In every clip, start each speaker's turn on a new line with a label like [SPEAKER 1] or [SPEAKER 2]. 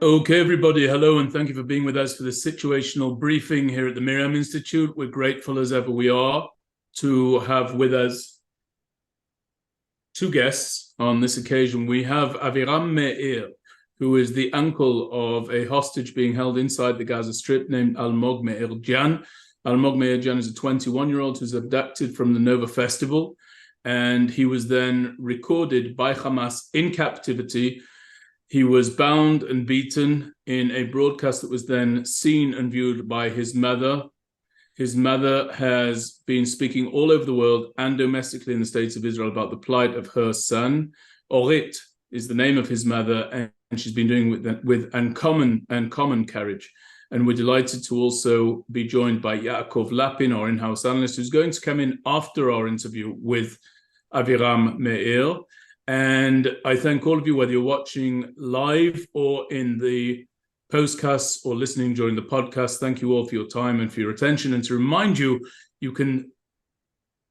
[SPEAKER 1] Okay, everybody, hello, and thank you for being with us for this situational briefing here at the Miriam Institute. We're grateful as ever we are to have with us two guests on this occasion. We have Aviram Meir, who is the uncle of a hostage being held inside the Gaza Strip named Almog Meir-Jan. Almog Meir-Jan is a 21-year-old who's abducted from the Nova Festival, and he was then recorded by Hamas in captivity. He was bound and beaten in a broadcast that was then seen and viewed by his mother. His mother has been speaking all over the world and domestically in the States of Israel about the plight of her son. Orit is the name of his mother, and she's been doing with uncommon courage. And we're delighted to also be joined by Yaakov Lappin, our in-house analyst, who's going to come in after our interview with Aviram Meir. And I thank all of you, whether you're watching live or in the postcasts or listening during the podcast. Thank you all for your time and for your attention. And to remind you, you can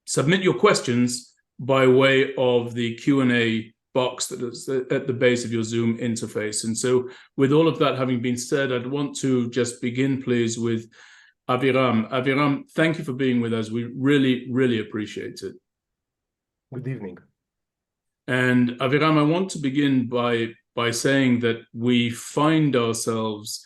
[SPEAKER 1] submit your questions by way of the Q&A box that is at the base of your Zoom interface. And so with all of that having been said, I'd want to just begin, please, with Aviram. Aviram, thank you for being with us. We really, really appreciate it.
[SPEAKER 2] Good evening.
[SPEAKER 1] And Aviram, I want to begin by saying that we find ourselves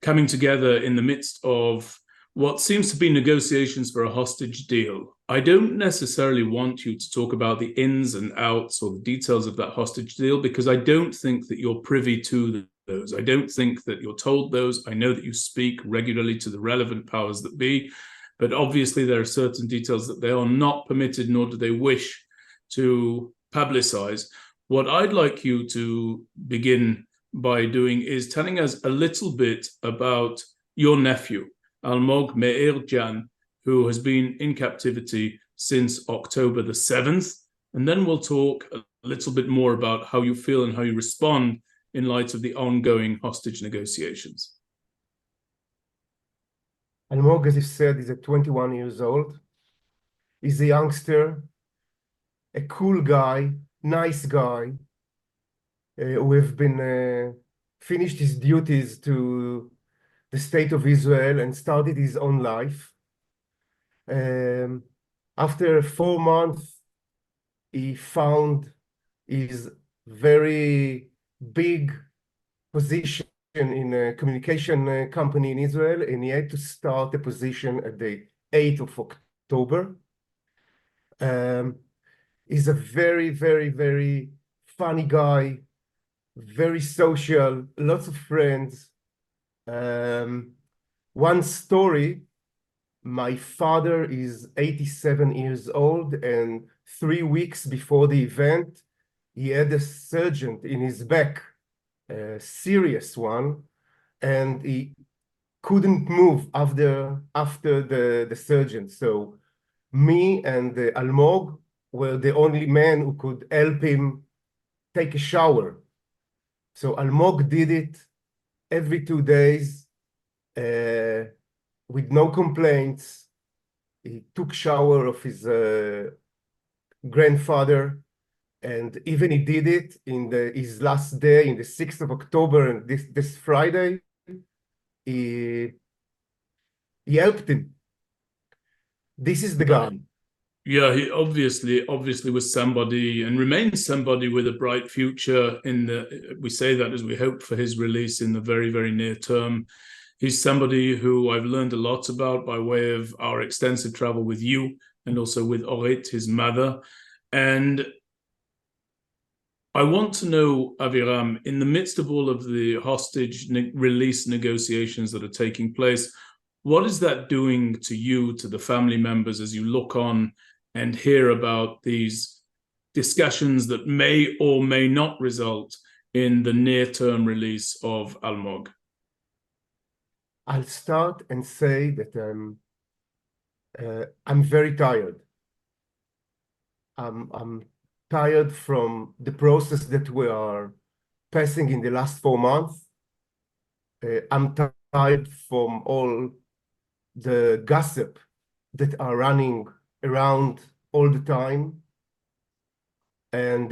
[SPEAKER 1] coming together in the midst of what seems to be negotiations for a hostage deal. I don't necessarily want you to talk about the ins and outs or the details of that hostage deal, because I don't think that you're privy to those. I don't think that you're told those. I know that you speak regularly to the relevant powers that be, but obviously there are certain details that they are not permitted, nor do they wish to publicize. What I'd like you to begin by doing is telling us a little bit about your nephew, Almog Meir-Jan, who has been in captivity since October the 7th. And then we'll talk a little bit more about how you feel and how you respond in light of the ongoing hostage negotiations.
[SPEAKER 2] Almog, as you said, is 21 years old. He's a youngster, a cool guy, nice guy, who have been finished his duties to the state of Israel and started his own life. After 4 months, he found his very big position in a communication company in Israel, and he had to start a position at the 8th of October. He's a very, very, very funny guy, very social, lots of friends. One story, my father is 87 years old, and 3 weeks before the event, he had a surgeon in his back, a serious one, and he couldn't move after the surgeon. So me and Almog were the only men who could help him take a shower. So Almog did it every 2 days with no complaints. He took shower of his grandfather, and even he did it in his last day, in the 6th of October, and this Friday, he helped him. This is the guy.
[SPEAKER 1] Yeah, he obviously was somebody and remains somebody with a bright future we say that as we hope for his release in the very, very near term. He's somebody who I've learned a lot about by way of our extensive travel with you and also with Orit, his mother. And I want to know, Aviram, in the midst of all of the hostage release negotiations that are taking place, what is that doing to you, to the family members, as you look on and hear about these discussions that may or may not result in the near-term release of Almog?
[SPEAKER 2] I'll start and say that I'm very tired. I'm tired from the process that we are passing in the last 4 months. I'm tired from all the gossip that are running around all the time. And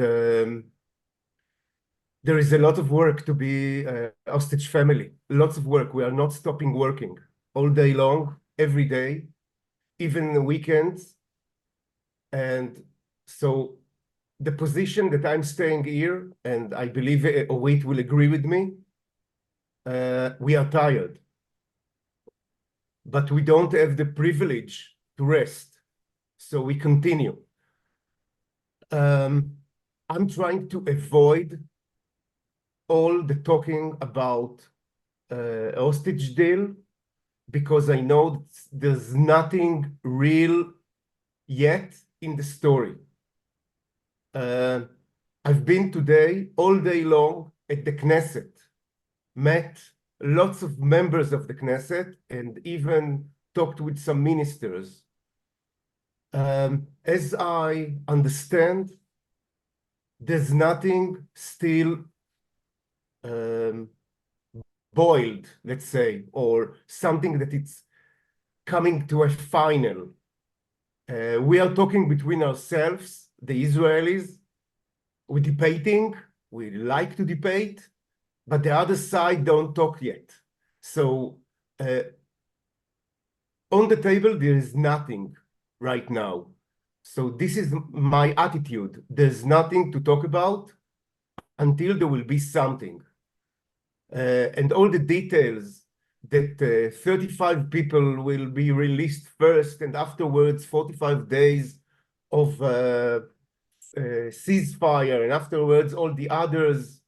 [SPEAKER 2] there is a lot of work to be a hostage family, lots of work. We are not stopping working all day long, every day, even the weekends. And so the position that I'm staying here, and I believe Orit will agree with me, we are tired, but we don't have the privilege to rest. So we continue. I'm trying to avoid all the talking about hostage deal because I know there's nothing real yet in the story. I've been today all day long at the Knesset, met lots of members of the Knesset, and even talked with some ministers. As I understand, there's nothing still boiled, let's say, or something that it's coming to a final. We are talking between ourselves, the Israelis. We're debating, we like to debate, but the other side don't talk yet. So on the table, there is nothing right now. So this is my attitude. There's nothing to talk about until there will be something. And all the details that 35 people will be released first, and afterwards 45 days of ceasefire, and afterwards all the others,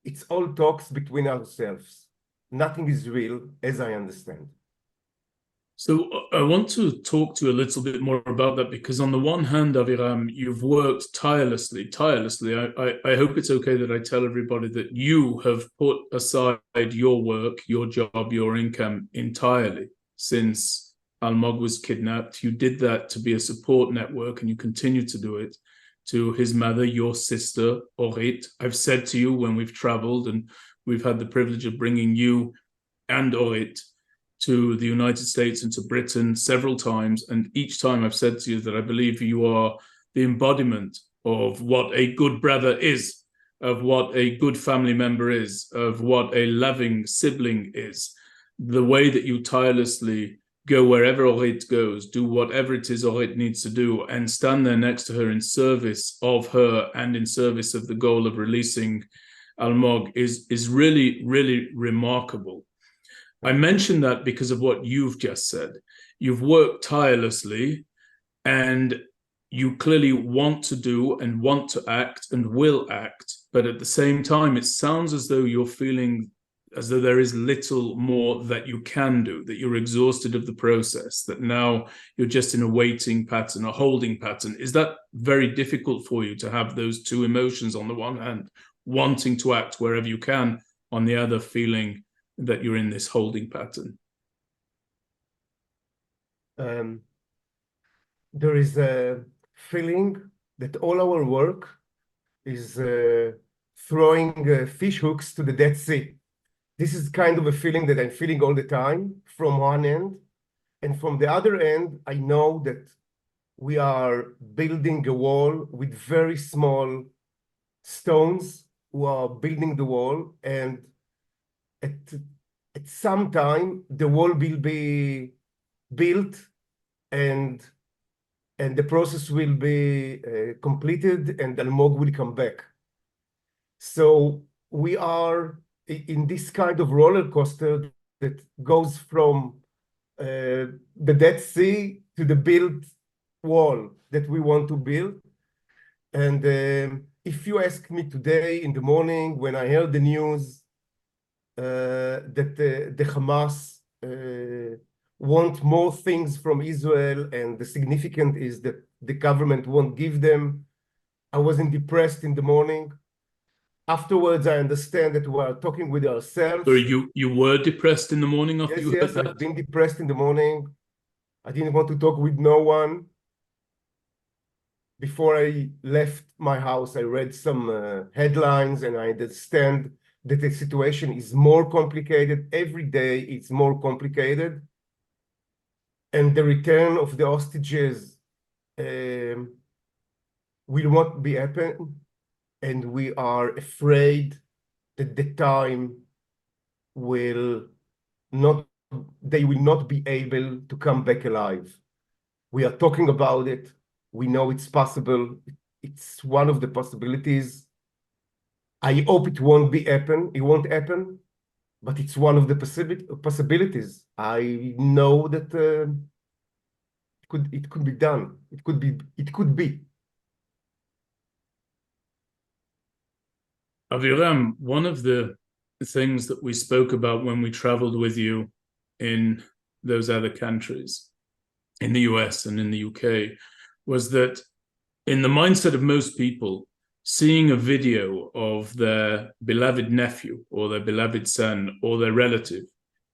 [SPEAKER 2] it's all talks between ourselves. Nothing is real, as I understand.
[SPEAKER 1] So I want to talk to you a little bit more about that, because on the one hand, Aviram, you've worked tirelessly. I hope it's okay that I tell everybody that you have put aside your work, your job, your income entirely since Almog was kidnapped. You did that to be a support network, and you continue to do it to his mother, your sister, Orit. I've said to you when we've traveled and we've had the privilege of bringing you and Orit to the United States and to Britain several times, and each time I've said to you that I believe you are the embodiment of what a good brother is, of what a good family member is, of what a loving sibling is. The way that you tirelessly go wherever Orit goes, do whatever it is Orit needs to do, and stand there next to her in service of her and in service of the goal of releasing Almog is really, really remarkable. I mention that because of what you've just said. You've worked tirelessly, and you clearly want to do and want to act and will act. But at the same time, it sounds as though you're feeling as though there is little more that you can do, that you're exhausted of the process, that now you're just in a waiting pattern, a holding pattern. Is that very difficult for you to have those two emotions on the one hand, wanting to act wherever you can, on the other feeling that you're in this holding pattern?
[SPEAKER 2] There is a feeling that all our work is throwing fish hooks to the Dead Sea. This is kind of a feeling that I'm feeling all the time from one end. And from the other end, I know that we are building a wall with very small stones who are building the wall. And at some time, the wall will be built and the process will be completed and Almog will come back. So we are in this kind of roller coaster that goes from the Dead Sea to the built wall that we want to build. And if you ask me today in the morning when I heard the news that the Hamas want more things from Israel, and the significance is that the government won't give them, I wasn't depressed in the morning. Afterwards, I understand that we are talking with ourselves.
[SPEAKER 1] So you were depressed in the morning after you heard that?
[SPEAKER 2] I've been depressed in the morning. I didn't want to talk with no one. Before I left my house, I read some headlines, and I understand that the situation is more complicated. Every day, it's more complicated. And the return of the hostages will not be happen. and we are afraid that the time will not, they will not be able to come back alive. We are talking about it. We know it's possible. It's one of the possibilities. I hope it won't happen. It won't happen, but it's one of the possibilities. I know that it could be done. It could be.
[SPEAKER 1] Aviram, one of the things that we spoke about when we traveled with you in those other countries, in the US and in the UK, was that in the mindset of most people, seeing a video of their beloved nephew or their beloved son or their relative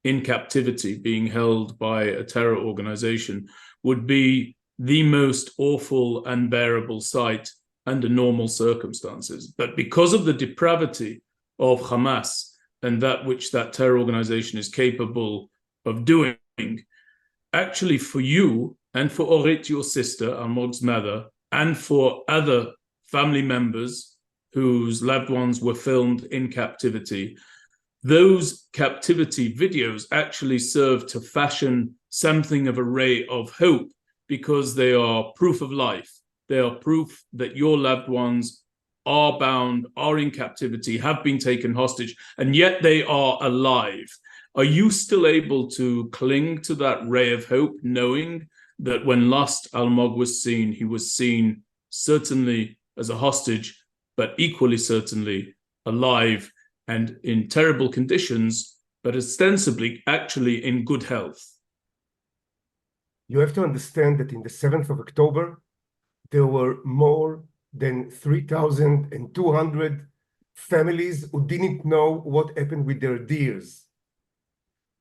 [SPEAKER 1] in captivity being held by a terror organization would be the most awful, unbearable sight under normal circumstances. But because of the depravity of Hamas and that which that terror organization is capable of doing, actually for you and for Orit, your sister, Almog's mother, and for other family members whose loved ones were filmed in captivity, those captivity videos actually serve to fashion something of a ray of hope because they are proof of life. They are proof that your loved ones are bound, are in captivity, have been taken hostage, and yet they are alive. Are you still able to cling to that ray of hope, knowing that when last Almog was seen, he was seen certainly as a hostage, but equally certainly alive and in terrible conditions, but ostensibly actually in good health?
[SPEAKER 2] You have to understand that in the 7th of October, there were more than 3,200 families who didn't know what happened with their dears.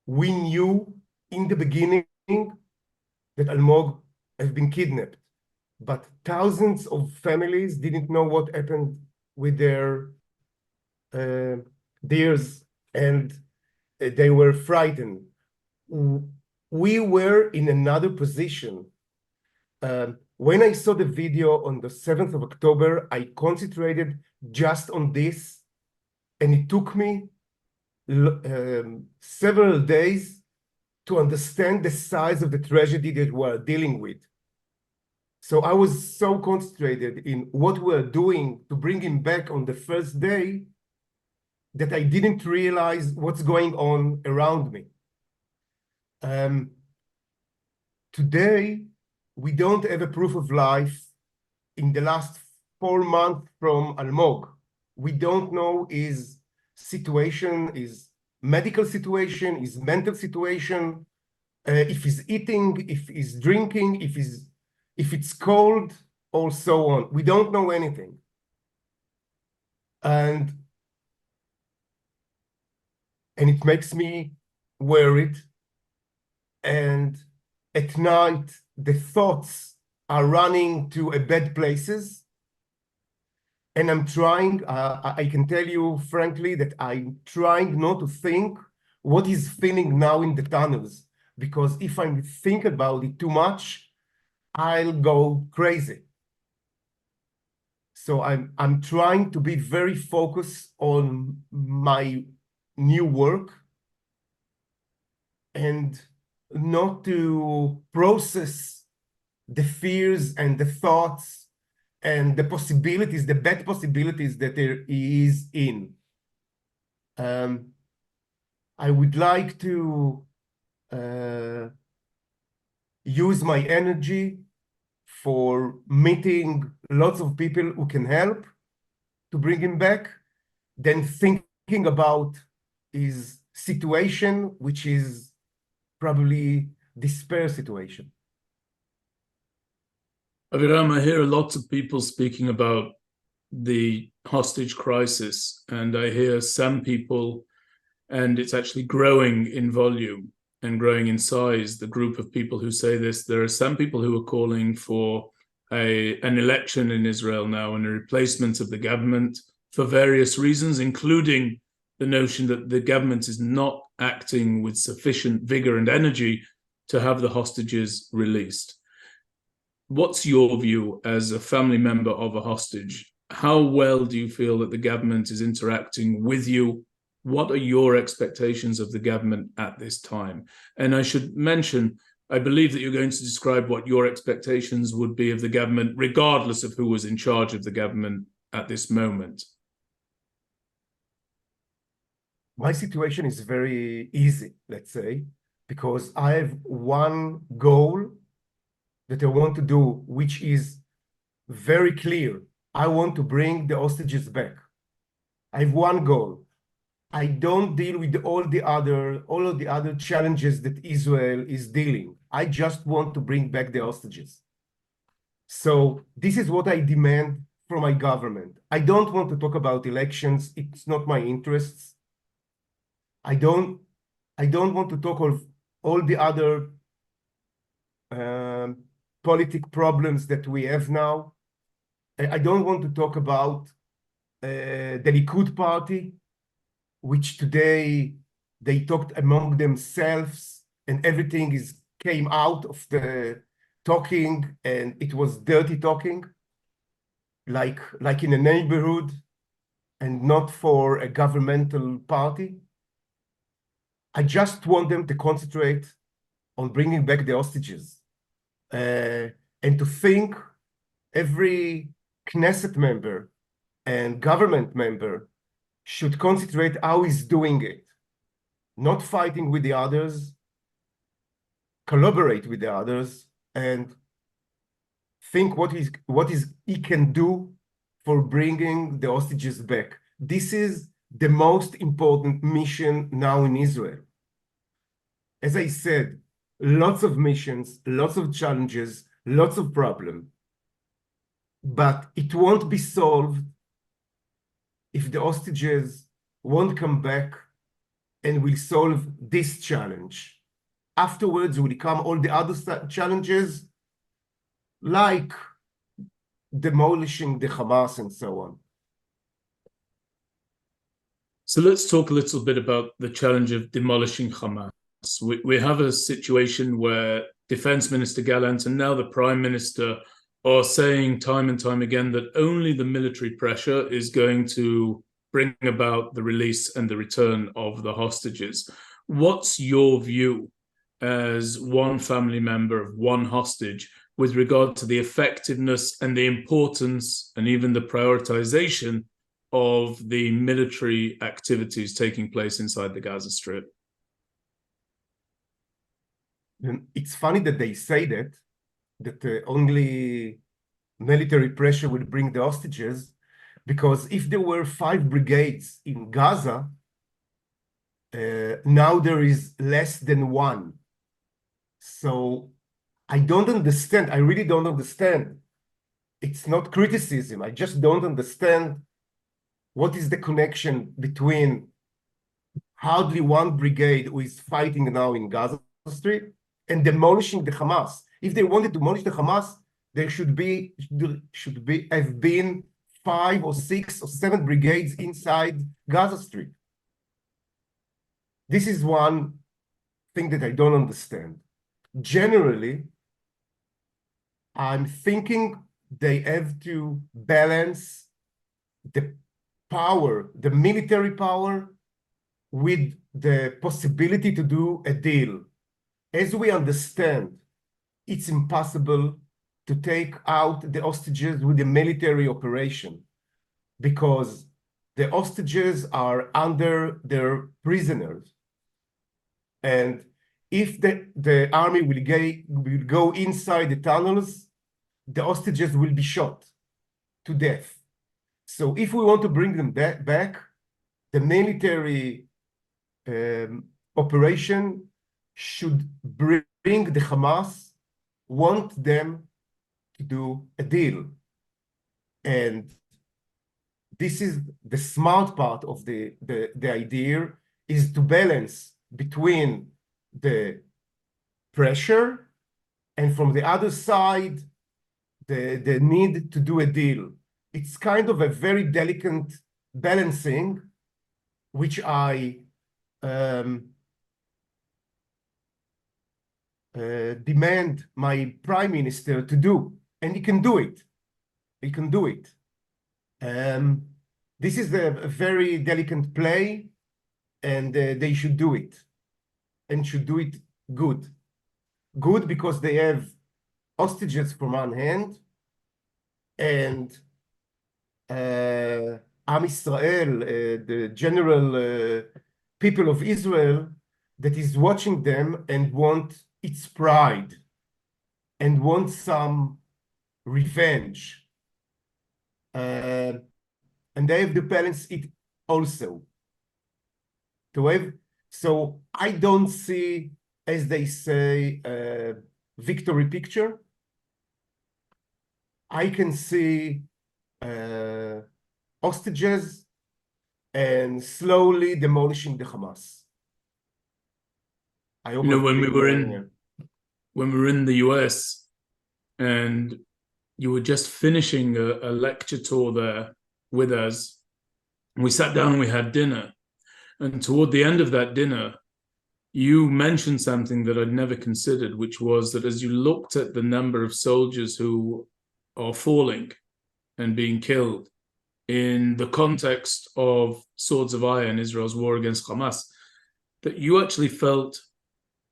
[SPEAKER 2] We knew in the beginning that Almog has been kidnapped, but thousands of families didn't know what happened with their dears, and they were frightened. We were in another position. When I saw the video on the 7th of October, I concentrated just on this, and it took me several days to understand the size of the tragedy that we're dealing with. So I was so concentrated in what we're doing to bring him back on the first day that I didn't realize what's going on around me. Today, we don't have a proof of life in the last 4 months from Almog. We don't know his situation, his medical situation, his mental situation, if he's eating, if he's drinking, if it's cold, or so on. We don't know anything. And it makes me worried. And at night, the thoughts are running to bad places. And I'm trying, I can tell you frankly that I'm trying not to think what he's feeling now in the tunnels, because if I think about it too much, I'll go crazy. So I'm trying to be very focused on my new work and not to process the fears and the thoughts and the possibilities, the bad possibilities that there is in. I would like to use my energy for meeting lots of people who can help to bring him back, then thinking about his situation, which is probably despair situation.
[SPEAKER 1] Aviram, I hear lots of people speaking about the hostage crisis, and I hear some people, and it's actually growing in volume and growing in size, the group of people who say this. There are some people who are calling for an election in Israel now and a replacement of the government for various reasons, including the notion that the government is not acting with sufficient vigor and energy to have the hostages released. What's your view as a family member of a hostage? how well do you feel that the government is interacting with you? What are your expectations of the government at this time? And I should mention, I believe that you're going to describe what your expectations would be of the government, regardless of who was in charge of the government at this moment.
[SPEAKER 2] My situation is very easy, let's say, because I have one goal that I want to do, which is very clear. I want to bring the hostages back. I have one goal. I don't deal with all of the other challenges that Israel is dealing. I just want to bring back the hostages. So this is what I demand from my government. I don't want to talk about elections. It's not my interests. I don't want to talk of all the other politic problems that we have now. I don't want to talk about the Likud party, which today they talked among themselves and everything came out of the talking, and it was dirty talking, like in a neighborhood and not for a governmental party. I just want them to concentrate on bringing back the hostages, and to think every Knesset member and government member should concentrate how he's doing it, not fighting with the others, collaborate with the others, and think what he can do for bringing the hostages back. This is the most important mission now in Israel. As I said, lots of missions, lots of challenges, lots of problems, but it won't be solved if the hostages won't come back and will solve this challenge. Afterwards will come all the other challenges, like demolishing the Hamas and so on.
[SPEAKER 1] So let's talk a little bit about the challenge of demolishing Hamas. We have a situation where Defense Minister Gallant and now the Prime Minister are saying time and time again that only the military pressure is going to bring about the release and the return of the hostages. What's your view as one family member of one hostage with regard to the effectiveness and the importance and even the prioritization of the military activities taking place inside the Gaza Strip?
[SPEAKER 2] It's funny that they say that only military pressure will bring the hostages, because if there were 5 brigades in Gaza, now there is less than 1. So I don't understand. I really don't understand. It's not criticism. I just don't understand what is the connection between hardly 1 brigade who is fighting now in Gaza Strip and demolishing the Hamas. If they wanted to demolish the Hamas, there should have been 5 or 6 or 7 brigades inside Gaza Strip. This is one thing that I don't understand. Generally, I'm thinking they have to balance the power, the military power, with the possibility to do a deal. As we understand, it's impossible to take out the hostages with a military operation, because the hostages are under their prisoners. And if the army will go inside the tunnels, the hostages will be shot to death. So if we want to bring them back, the military operation should bring the Hamas, want them to do a deal. And this is the smart part of the idea, is to balance between the pressure and from the other side, the need to do a deal. It's kind of a very delicate balancing, which I demand my prime minister to do, and he can do it. He can do it. This is a very delicate play, and they should do it, and should do it good. Good because they have hostages from one hand, and Am Israel, the general people of Israel that is watching them and want its pride and want some revenge. And they have to balance it also. So I don't see, as they say, a victory picture. I can see hostages and slowly demolishing the Hamas. I hope
[SPEAKER 1] when we were in the US and you were just finishing a lecture tour there with us, we sat down and we had dinner. And toward the end of that dinner, you mentioned something that I'd never considered, which was that as you looked at the number of soldiers who are falling and being killed in the context of Swords of Iron, Israel's war against Hamas, that you actually felt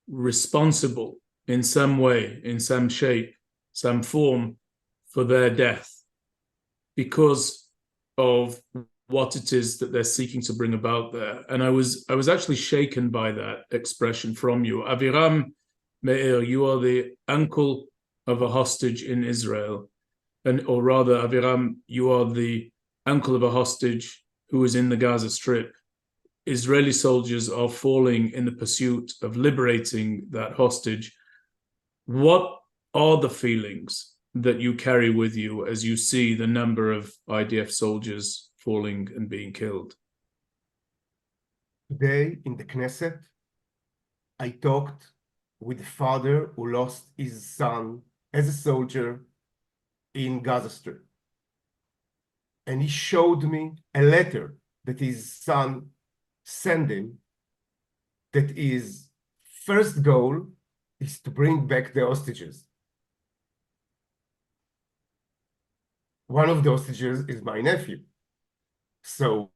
[SPEAKER 1] responsible in some way, in some shape, some form for their death because of what it is that they're seeking to bring about there. And I was actually shaken by that expression from you. Aviram Meir, you are the uncle of a hostage in Israel. Or rather, Aviram, you are the uncle of a hostage who is in the Gaza Strip. Israeli soldiers are falling in the pursuit of liberating that hostage. What are the feelings that you carry with you as you see the number of IDF soldiers falling and being killed?
[SPEAKER 2] Today in the Knesset, I talked with a father who lost his son as a soldier in Gaza Strip. And he showed me a letter that his son sent him, that his first goal is to bring back the hostages. One of the hostages is my nephew. So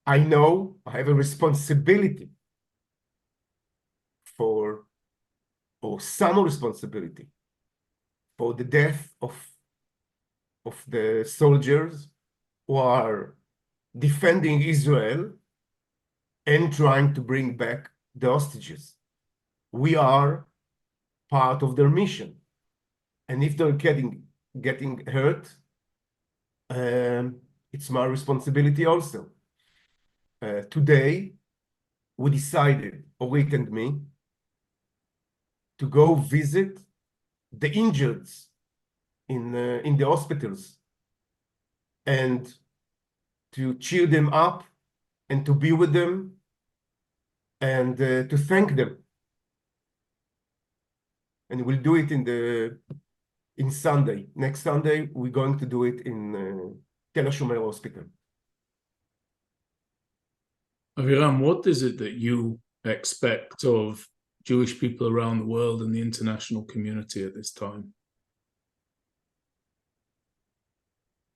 [SPEAKER 2] I know I have a responsibility or some responsibility for the death of the soldiers who are defending Israel and trying to bring back the hostages. We are part of their mission. And if they're getting hurt, it's my responsibility also. Today, we decided, Orit and me, to go visit the injured in the hospitals and to cheer them up and to be with them and to thank them. And we'll do it in Sunday. Next Sunday, we're going to do it in Tel HaShomer Hospital.
[SPEAKER 1] Aviram, what is it that you expect of Jewish people around the world and the international community at this time?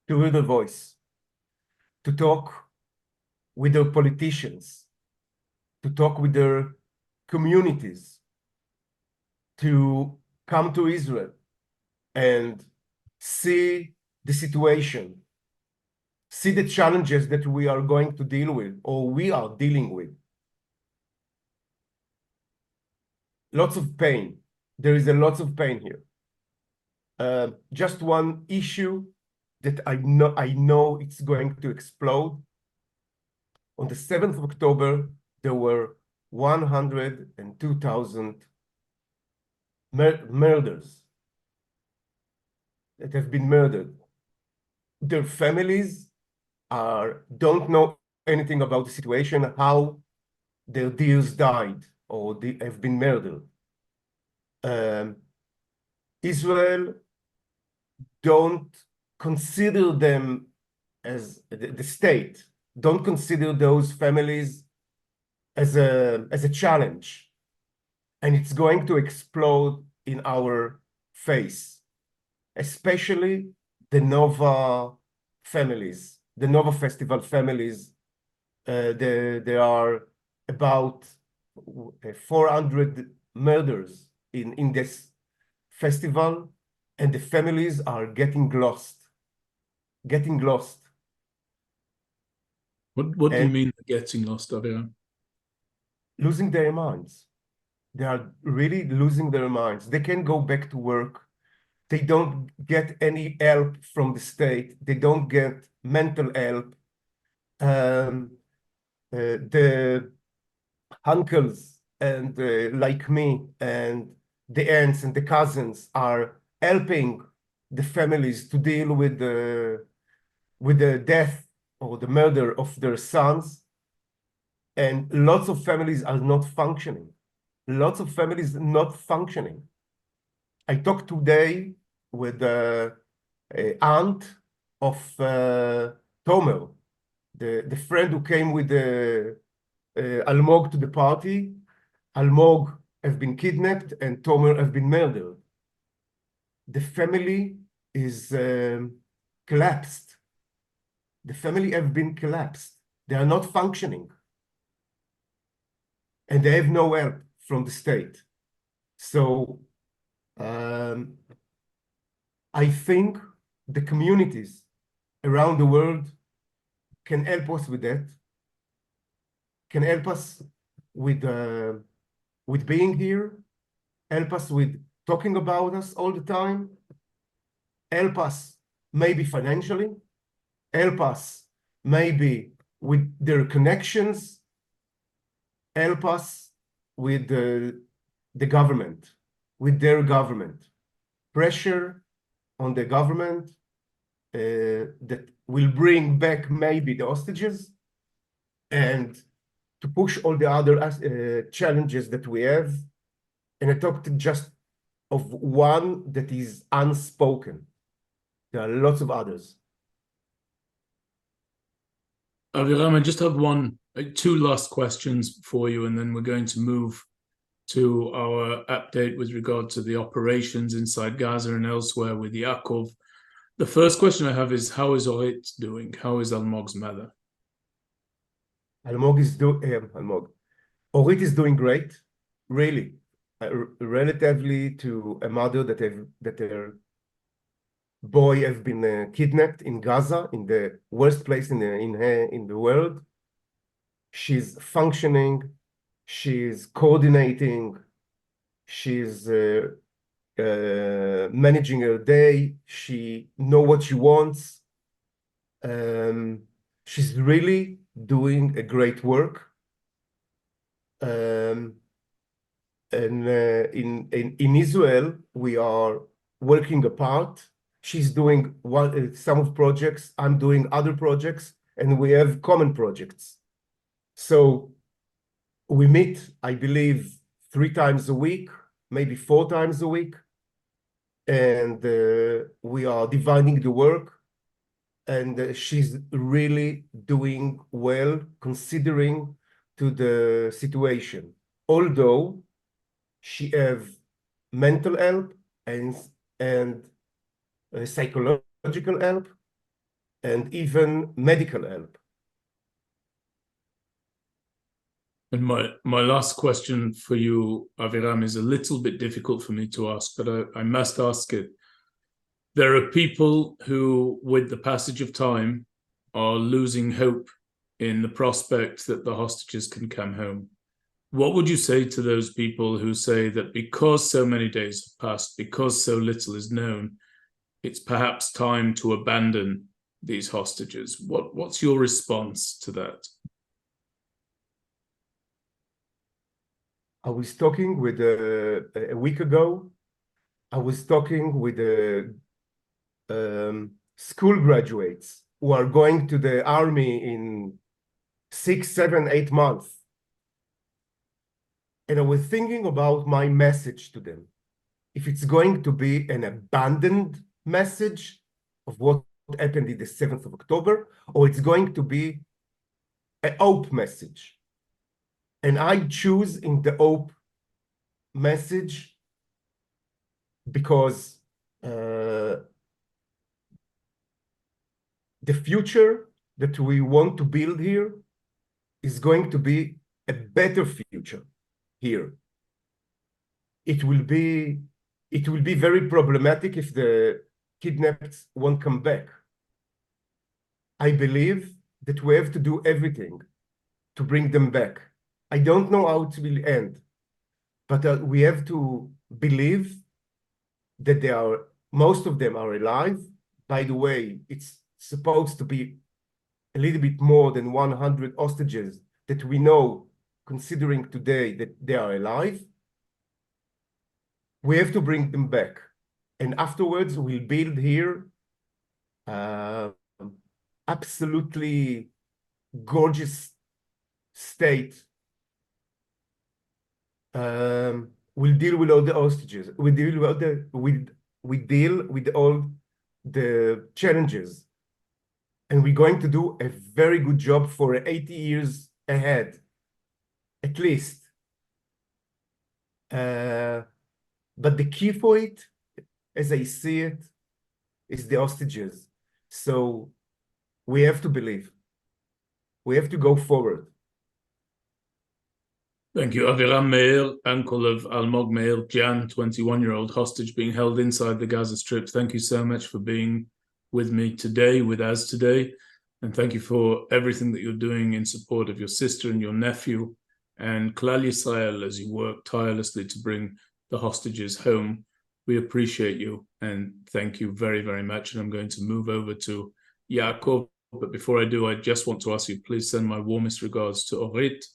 [SPEAKER 2] To hear their voice, to talk with their politicians, to talk with their communities, to come to Israel and see the situation, see the challenges that we are going to deal with or we are dealing with. Lots of pain. There is a lot of pain here. Just one issue that I know it's going to explode. On the 7th of October, there were 102,000 murders that have been murdered. Their families don't know anything about the situation, how their dears died or they have been murdered. Israel don't consider them as the state, don't consider those families as a challenge. And it's going to explode in our face, especially the Nova families, the Nova Festival families. There are about 400 murders in this festival, and the families are getting lost.
[SPEAKER 1] What do you
[SPEAKER 2] And
[SPEAKER 1] mean getting lost, Aviram?
[SPEAKER 2] losing their minds. They are really losing their minds. They can't go back to work. They don't get any help from the state. They don't get mental help. The uncles and like me and the aunts and the cousins are helping the families to deal with the death or the murder of their sons. And lots of families are not functioning. Lots of families not functioning. I talked today with the aunt of Tomer, the friend who came with Almog to the party. Almog has been kidnapped and Tomer has been murdered. The family is collapsed. The family have been collapsed. They are not functioning. And they have no help from the state. So I think the communities around the world can help us with that, can help us with being here, help us with talking about us all the time, help us maybe financially, help us maybe with their connections, help us with the government, with their government. Pressure on the government that will bring back maybe the hostages and to push all the other challenges that we have. And I talked just of one that is unspoken. There are lots of others.
[SPEAKER 1] Aviram, I just have two last questions for you, and then we're going to move to our update with regard to the operations inside Gaza and elsewhere with Yaakov. The first question I have is, how is Orit doing? How is Almog's mother?
[SPEAKER 2] Orit is doing great, really, relatively to a mother that her boy have been kidnapped in Gaza, in the worst place in the world. She's functioning, she's coordinating, she's managing her day. She knows what she wants. She's really doing a great work. And in Israel, we are working apart. She's doing some of projects, I'm doing other projects, and we have common projects. So we meet, I believe, 3 times a week, maybe 4 times a week. And we are dividing the work. And she's really doing well, considering to the situation. Although she have mental help and psychological help and even medical help.
[SPEAKER 1] And my last question for you, Aviram, is a little bit difficult for me to ask, but I must ask it. There are people who, with the passage of time, are losing hope in the prospect that the hostages can come home. What would you say to those people who say that because so many days have passed, because so little is known, it's perhaps time to abandon these hostages? What's your response to that?
[SPEAKER 2] I was talking with a week ago. I was talking with school graduates who are going to the army in 6, 7, 8 months. And I was thinking about my message to them. If it's going to be an abandoned message of what happened in the 7th of October, or it's going to be a hope message. And I choose in the hope message because the future that we want to build here is going to be a better future here. It will be very problematic if the kidnapped won't come back. I believe that we have to do everything to bring them back. I don't know how it will end, but we have to believe that most of them are alive. By the way, it's supposed to be a little bit more than 100 hostages that we know, considering today that they are alive. We have to bring them back. And afterwards, we'll build here absolutely gorgeous state. We'll deal with all the hostages. We deal with all the challenges. And we're going to do a very good job for 80 years ahead, at least. But the key for it, as I see it, is the hostages. So we have to believe. We have to go forward.
[SPEAKER 1] Thank you. Aviram Meir, uncle of Almog Meir-Jan, 21-year-old hostage being held inside the Gaza Strip. Thank you so much for being with me today, with us today. And thank you for everything that you're doing in support of your sister and your nephew and Klal Yisrael as you work tirelessly to bring the hostages home. We appreciate you and thank you very, very much. And I'm going to move over to Yaakov. But before I do, I just want to ask you, please send my warmest regards to Orit,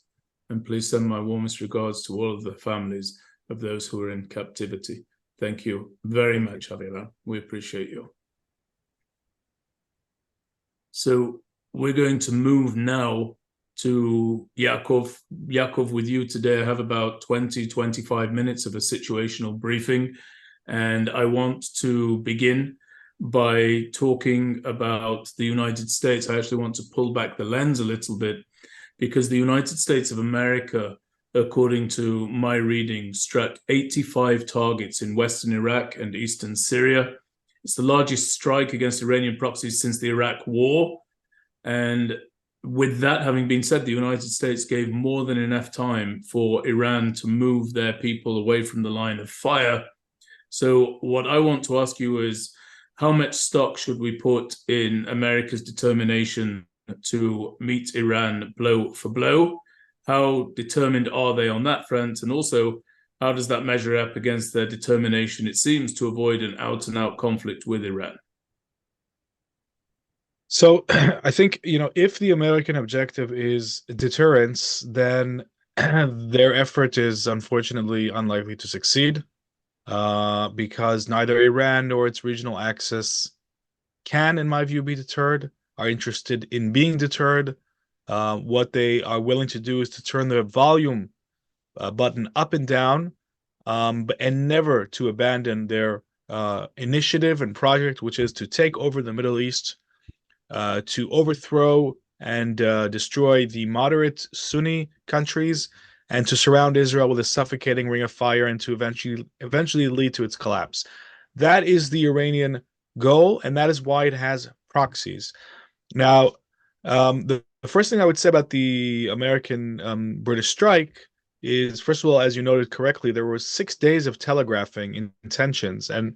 [SPEAKER 1] and please send my warmest regards to all of the families of those who are in captivity. Thank you very much, Aviram. We appreciate you. So we're going to move now to Yaakov. Yaakov, with you today, I have about 20, 25 minutes of a situational briefing. And I want to begin by talking about the United States. I actually want to pull back the lens a little bit because the United States of America, according to my reading, struck 85 targets in Western Iraq and Eastern Syria. It's the largest strike against Iranian proxies since the Iraq War. And with that having been said, the United States gave more than enough time for Iran to move their people away from the line of fire. So what I want to ask you is, how much stock should we put in America's determination to meet Iran blow for blow? How determined are they on that front? And also, how does that measure up against their determination, it seems, to avoid an out-and-out conflict with Iran?
[SPEAKER 3] So I think, if the American objective is deterrence, then their effort is unfortunately unlikely to succeed because neither Iran nor its regional axis can, in my view, be deterred, are interested in being deterred. What they are willing to do is to turn the volume button up and down and never to abandon their initiative and project, which is to take over the Middle East, to overthrow and destroy the moderate Sunni countries, and to surround Israel with a suffocating ring of fire and to eventually lead to its collapse. That is the Iranian goal, and that is why it has proxies. Now, the first thing I would say about the American-British strike is, first of all, as you noted correctly, there were 6 days of telegraphing intentions, and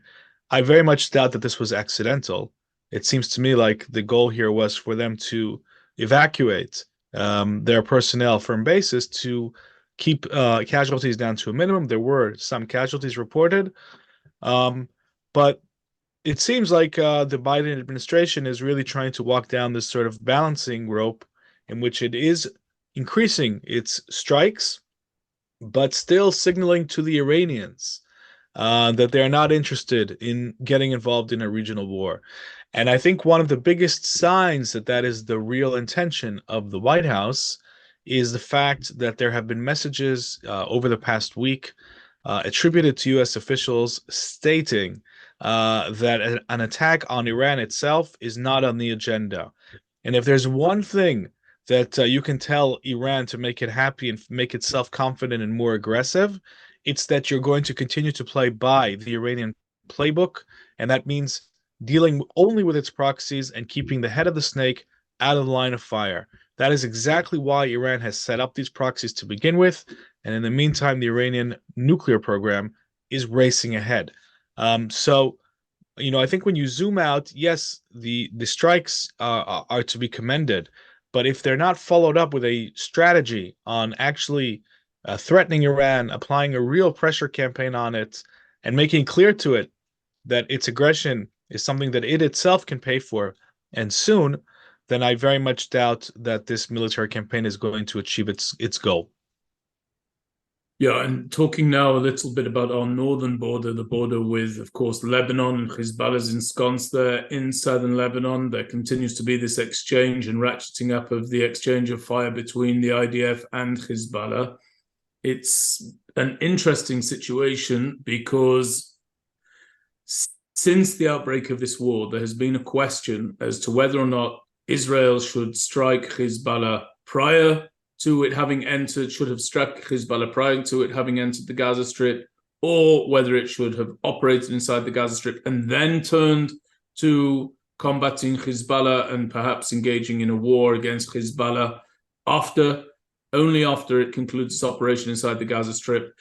[SPEAKER 3] I very much doubt that this was accidental. It seems to me like the goal here was for them to evacuate their personnel from bases to keep casualties down to a minimum. There were some casualties reported, but it seems like the Biden administration is really trying to walk down this sort of balancing rope in which it is increasing its strikes, but still signaling to the Iranians that they are not interested in getting involved in a regional war. And I think one of the biggest signs that that is the real intention of the White House is the fact that there have been messages over the past week attributed to U.S. officials stating that an attack on Iran itself is not on the agenda. And if there's one thing that you can tell Iran to make it happy and make it self-confident and more aggressive, it's that you're going to continue to play by the Iranian playbook, and that means dealing only with its proxies and keeping the head of the snake out of the line of fire. That is exactly why Iran has set up these proxies to begin with. And in the meantime, the Iranian nuclear program is racing ahead. So, I think when you zoom out, yes, the strikes are to be commended. But if they're not followed up with a strategy on actually threatening Iran, applying a real pressure campaign on it, and making clear to it that its aggression is something that it itself can pay for, and soon, then I very much doubt that this military campaign is going to achieve its goal.
[SPEAKER 1] Yeah, and talking now a little bit about our northern border, the border with, of course, Lebanon, and Hezbollah's ensconced there in southern Lebanon. There continues to be this exchange and ratcheting up of the exchange of fire between the IDF and Hezbollah. It's an interesting situation because since the outbreak of this war, there has been a question as to whether or not Israel should strike Hezbollah prior to it having entered, should have struck Hezbollah prior to it having entered the Gaza Strip, or whether it should have operated inside the Gaza Strip and then turned to combating Hezbollah and perhaps engaging in a war against Hezbollah only after it concludes its operation inside the Gaza Strip.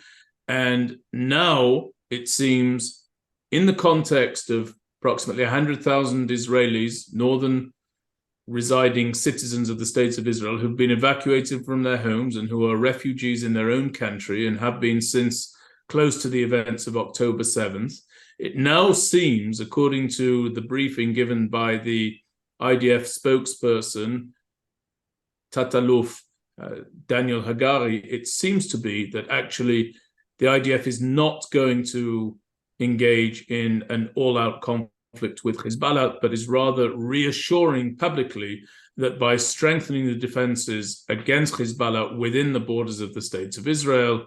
[SPEAKER 1] And now it seems, in the context of approximately 100,000 Israelis, northern residing citizens of the State of Israel, who've been evacuated from their homes and who are refugees in their own country and have been since close to the events of October 7th. It now seems, according to the briefing given by the IDF spokesperson, Tataluf Daniel Hagari, it seems to be that actually the IDF is not going to engage in an all-out conflict with Hezbollah, but is rather reassuring publicly that by strengthening the defenses against Hezbollah within the borders of the State of Israel,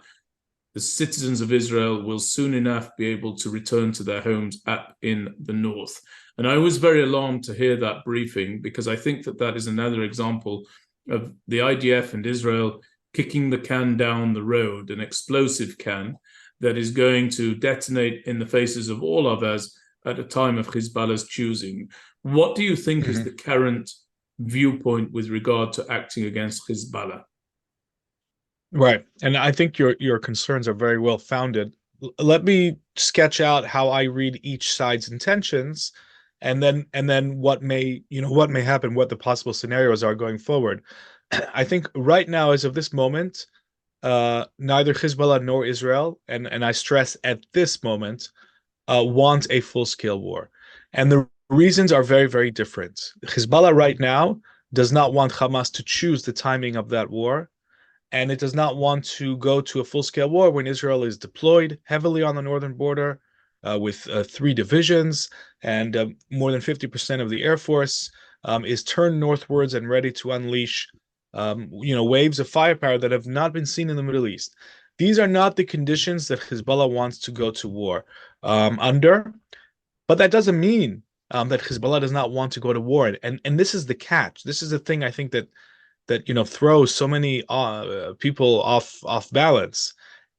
[SPEAKER 1] the citizens of Israel will soon enough be able to return to their homes up in the north. And I was very alarmed to hear that briefing, because I think that that is another example of the IDF and Israel kicking the can down the road, an explosive can that is going to detonate in the faces of all of us at a time of Hezbollah's choosing. What do you think is the current viewpoint with regard to acting against Hezbollah?
[SPEAKER 3] Right. And I think your concerns are very well founded. Let me sketch out how I read each side's intentions, and then what may happen, what the possible scenarios are going forward. I think right now, as of this moment, neither Hezbollah nor Israel, and I stress at this moment, want a full-scale war. And the reasons are very, very different. Hezbollah right now does not want Hamas to choose the timing of that war, and it does not want to go to a full-scale war when Israel is deployed heavily on the northern border with 3 divisions, and more than 50% of the Air Force is turned northwards and ready to unleash waves of firepower that have not been seen in the Middle East. These are not the conditions that Hezbollah wants to go to war under, but that doesn't mean that Hezbollah does not want to go to war. And this is the catch. This is the thing I think that throws so many people off balance.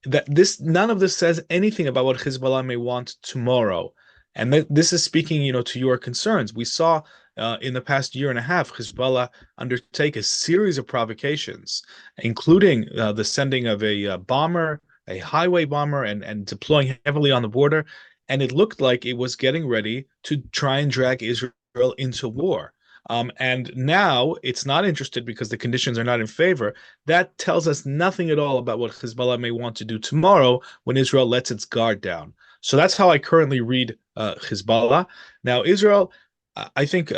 [SPEAKER 3] That none of this says anything about what Hezbollah may want tomorrow, and this is speaking to your concerns. We saw in the past year and a half Hezbollah undertake a series of provocations, including the sending of a bomber, a highway bomber, and deploying heavily on the border, and it looked like it was getting ready to try and drag Israel into war. And now it's not interested because the conditions are not in favor. That tells us nothing at all about what Hezbollah may want to do tomorrow when Israel lets its guard down. So that's how I currently read Hezbollah. Now, Israel, I think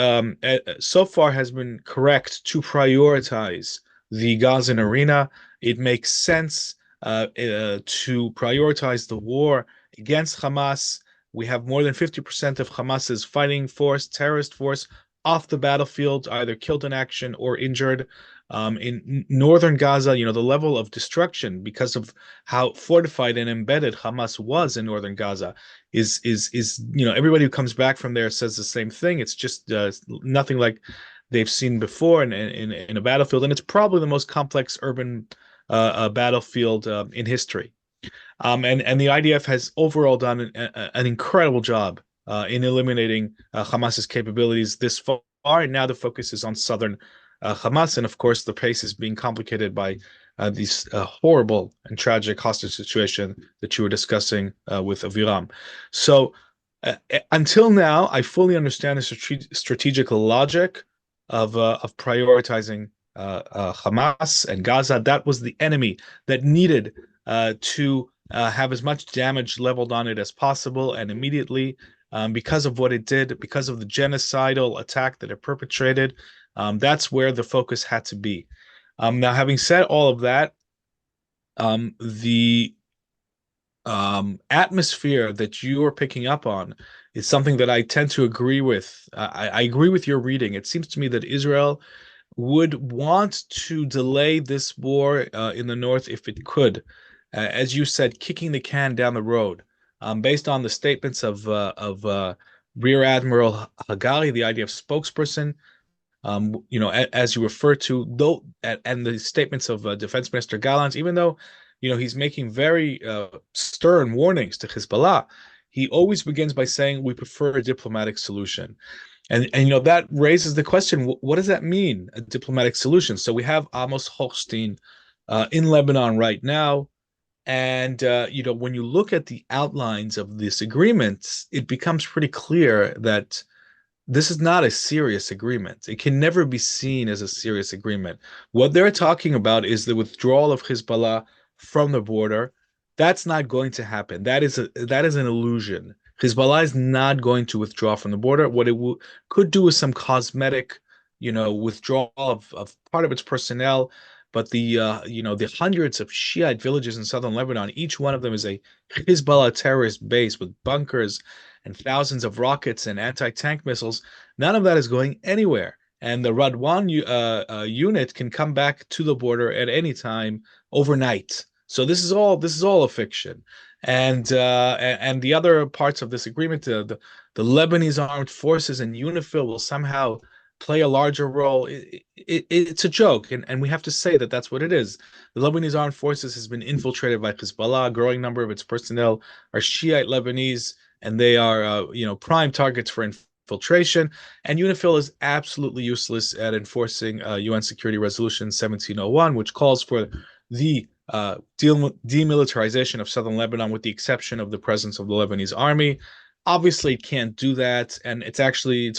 [SPEAKER 3] so far has been correct to prioritize the Gazan arena. It makes sense to prioritize the war against Hamas. We have more than 50% of Hamas's fighting force, terrorist force, off the battlefield, either killed in action or injured. In northern Gaza, the level of destruction because of how fortified and embedded Hamas was in northern Gaza is everybody who comes back from there says the same thing. It's just nothing like they've seen before in a battlefield, and it's probably the most complex urban battlefield in history. And the IDF has overall done an incredible job in eliminating Hamas's capabilities this far, and now the focus is on southern Hamas, and of course the pace is being complicated by these horrible and tragic hostage situation that you were discussing with Aviram. So until now, I fully understand the strategic logic of prioritizing Hamas and Gaza. That was the enemy that needed to have as much damage leveled on it as possible, and immediately, because of what it did, because of the genocidal attack that it perpetrated, that's where the focus had to be. Now, having said all of that, the atmosphere that you are picking up on is something that I tend to agree with. I agree with your reading. It seems to me that Israel would want to delay this war in the north if it could. As you said, kicking the can down the road. Based on the statements of Rear Admiral Hagari, the IDF spokesperson, as you refer to, though, and the statements of Defense Minister Gallant, even though, he's making very stern warnings to Hezbollah, he always begins by saying, we prefer a diplomatic solution. And that raises the question, what does that mean, a diplomatic solution? So we have Amos Hochstein in Lebanon right now. And, when you look at the outlines of this agreement, it becomes pretty clear that this is not a serious agreement. It can never be seen as a serious agreement. What they're talking about is the withdrawal of Hezbollah from the border. That's not going to happen. That is an illusion. Hezbollah is not going to withdraw from the border. What it could do is some cosmetic, withdrawal of part of its personnel. But the hundreds of Shiite villages in southern Lebanon, each one of them is a Hezbollah terrorist base with bunkers and thousands of rockets and anti-tank missiles. None of that is going anywhere. And the Radwan unit can come back to the border at any time overnight. So this is all a fiction. And the other parts of this agreement, the Lebanese armed forces and UNIFIL will somehow play a larger role. It's a joke, and we have to say that that's what it is. The Lebanese armed forces has been infiltrated by Hezbollah. A growing number of its personnel are Shiite Lebanese, and they are prime targets for infiltration. And UNIFIL is absolutely useless at enforcing UN Security Resolution 1701, which calls for the demilitarization of southern Lebanon, with the exception of the presence of the Lebanese army. Obviously, it can't do that, and it's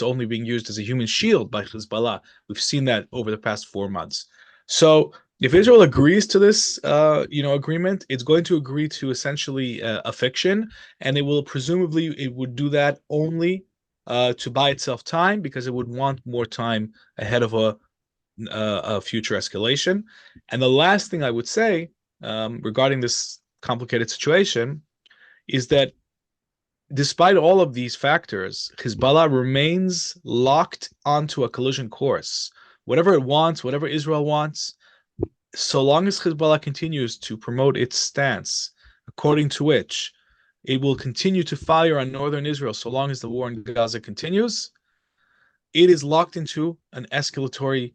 [SPEAKER 3] only being used as a human shield by Hezbollah. We've seen that over the past 4 months. So, if Israel agrees to this, agreement, it's going to agree to essentially a fiction, and it would do that only to buy itself time, because it would want more time ahead of a future escalation. And the last thing I would say regarding this complicated situation is that, despite all of these factors, Hezbollah remains locked onto a collision course. Whatever it wants, whatever Israel wants, so long as Hezbollah continues to promote its stance, according to which it will continue to fire on northern Israel so long as the war in Gaza continues, it is locked into an escalatory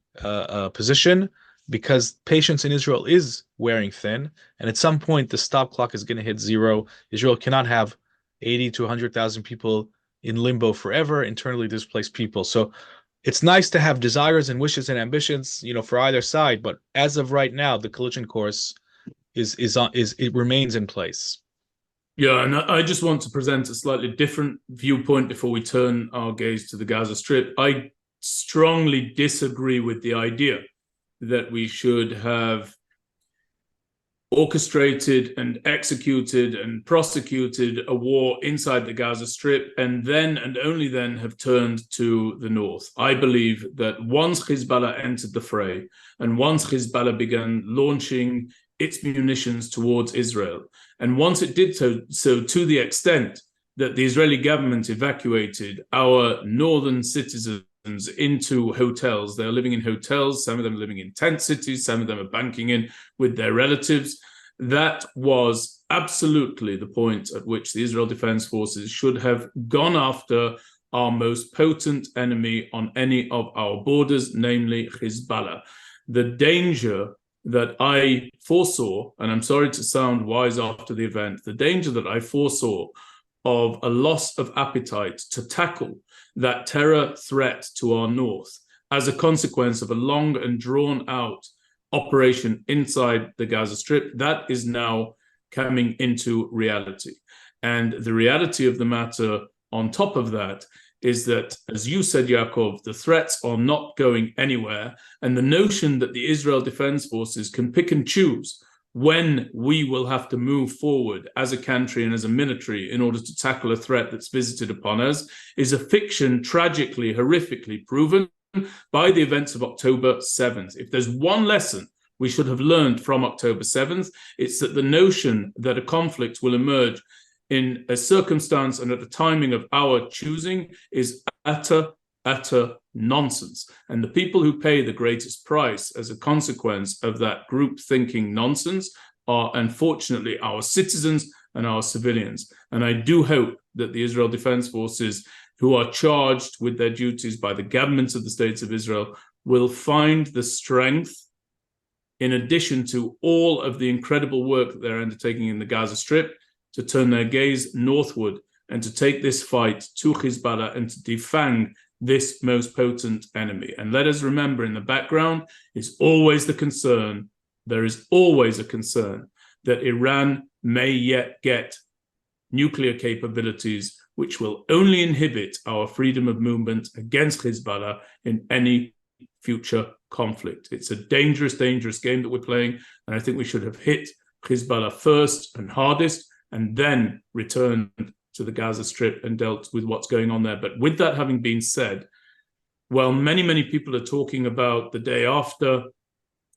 [SPEAKER 3] position, because patience in Israel is wearing thin, and at some point the stop clock is going to hit zero. Israel cannot have 80 to 100,000 people in limbo forever, internally displaced people. So it's nice to have desires and wishes and ambitions, for either side. But as of right now, the collision course it remains in place.
[SPEAKER 1] Yeah, and I just want to present a slightly different viewpoint before we turn our gaze to the Gaza Strip. I strongly disagree with the idea that we should have orchestrated and executed and prosecuted a war inside the Gaza Strip, and then and only then have turned to the north. I believe that once Hezbollah entered the fray, and once Hezbollah began launching its munitions towards Israel, and once it did so to the extent that the Israeli government evacuated our northern citizens into hotels. They're living in hotels. Some of them are living in tent cities. Some of them are banking in with their relatives. That was absolutely the point at which the Israel Defense Forces should have gone after our most potent enemy on any of our borders, namely Hezbollah. The danger that I foresaw, and I'm sorry to sound wise after the event, the danger that I foresaw of a loss of appetite to tackle that terror threat to our north as a consequence of a long and drawn out operation inside the Gaza Strip, that is now coming into reality. And the reality of the matter on top of that is that, as you said, Yaakov, the threats are not going anywhere. And the notion that the Israel Defense Forces can pick and choose when we will have to move forward as a country and as a military in order to tackle a threat that's visited upon us is a fiction, tragically, horrifically proven by the events of October 7th. If there's one lesson we should have learned from October 7th, it's that the notion that a conflict will emerge in a circumstance and at the timing of our choosing is utter nonsense. And the people who pay the greatest price as a consequence of that group thinking nonsense are unfortunately our citizens and our civilians. And I do hope that the Israel Defense Forces, who are charged with their duties by the governments of the states of Israel, will find the strength, in addition to all of the incredible work that they're undertaking in the Gaza Strip, to turn their gaze northward and to take this fight to Hezbollah and to defang this most potent enemy. And let us remember, in the background is always the concern, there is always a concern that Iran may yet get nuclear capabilities which will only inhibit our freedom of movement against Hezbollah in any future conflict. It's a dangerous game that we're playing, and I think we should have hit Hezbollah first and hardest, and then returned to the Gaza Strip and dealt with what's going on there. But with that having been said, while many people are talking about the day after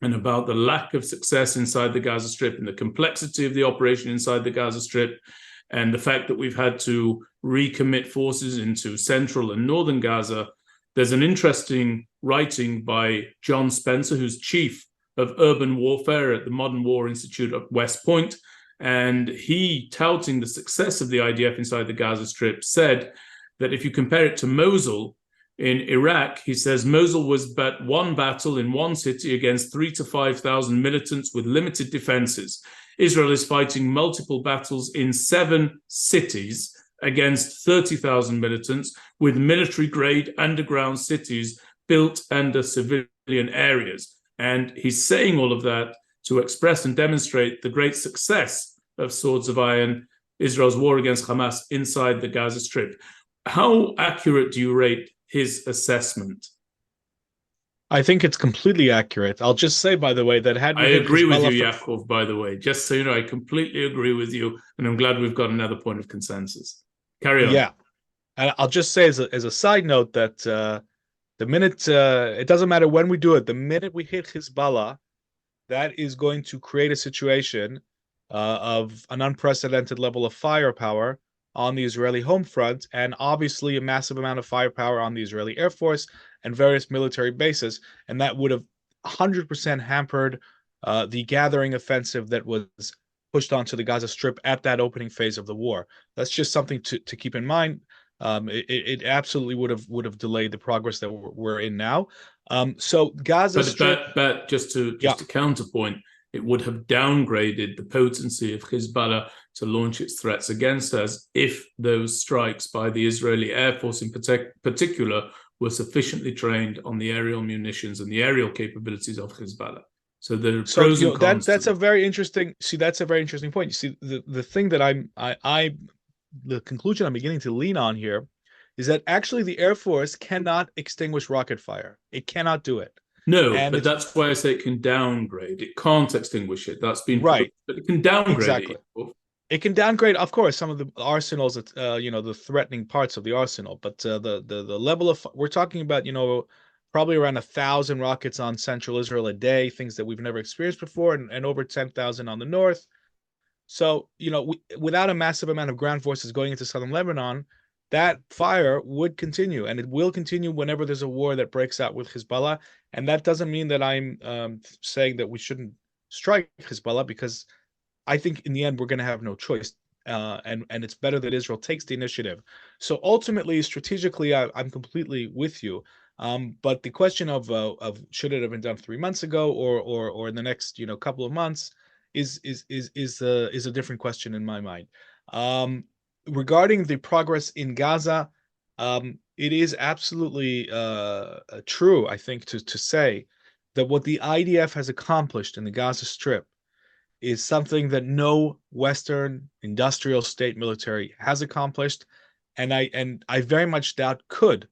[SPEAKER 1] and about the lack of success inside the Gaza Strip and the complexity of the operation inside the Gaza Strip and the fact that we've had to recommit forces into central and northern Gaza, there's an interesting writing by John Spencer, who's chief of urban warfare at the Modern War Institute at West Point. And he, touting the success of the IDF inside the Gaza Strip, said that if you compare it to Mosul in Iraq, he says Mosul was but one battle in one city against 3,000 to 5,000 militants with limited defenses. Israel is fighting multiple battles in 7 cities against 30,000 militants with military-grade underground cities built under civilian areas. And he's saying all of that to express and demonstrate the great success of Swords of Iron, Israel's war against Hamas inside the Gaza Strip. How accurate do you rate his assessment?
[SPEAKER 3] I think it's completely accurate. I'll just say, by the way, that had we
[SPEAKER 1] I agree with you,
[SPEAKER 3] Hezbollah
[SPEAKER 1] Yaakov, by the way. Just so you know, I completely agree with you, and I'm glad we've got another point of consensus. Carry on.
[SPEAKER 3] Yeah. And I'll just say as a side note that the minute, it doesn't matter when we do it, the minute we hit Hezbollah, that is going to create a situation of an unprecedented level of firepower on the Israeli home front, and obviously a massive amount of firepower on the Israeli Air Force and various military bases. And that would have 100% hampered the gathering offensive that was pushed onto the Gaza Strip at that opening phase of the war. That's just something to keep in mind. It absolutely would have delayed the progress that we're in now. So Gaza Strip,
[SPEAKER 1] but just to counterpoint, it would have downgraded the potency of Hezbollah to launch its threats against us if those strikes by the Israeli Air Force in particular were sufficiently trained on the aerial munitions and the aerial capabilities of Hezbollah. So there are pros and cons.
[SPEAKER 3] That's a very interesting. See, that's a very interesting point. You see, the thing that the conclusion I'm beginning to lean on here is that actually the Air Force cannot extinguish rocket fire. It cannot do it.
[SPEAKER 1] No, but that's why I say it can downgrade. It can't extinguish it. That's been
[SPEAKER 3] right,
[SPEAKER 1] but it can downgrade
[SPEAKER 3] exactly. It can downgrade, of course, some of the arsenals, the threatening parts of the arsenal. But the level of we're talking about, probably around 1,000 rockets on central Israel a day, things that we've never experienced before, and over 10,000 on the north. So, without a massive amount of ground forces going into southern Lebanon, that fire would continue, and it will continue whenever there's a war that breaks out with Hezbollah. And that doesn't mean that I'm saying that we shouldn't strike Hezbollah, because I think in the end we're going to have no choice, and it's better that Israel takes the initiative. So ultimately, strategically, I'm completely with you. But the question of should it have been done 3 months ago or in the next couple of months is a different question in my mind. regarding the progress in Gaza, it is absolutely true, I think, to say that what the IDF has accomplished in the Gaza Strip is something that no Western industrial state military has accomplished, and I very much doubt could.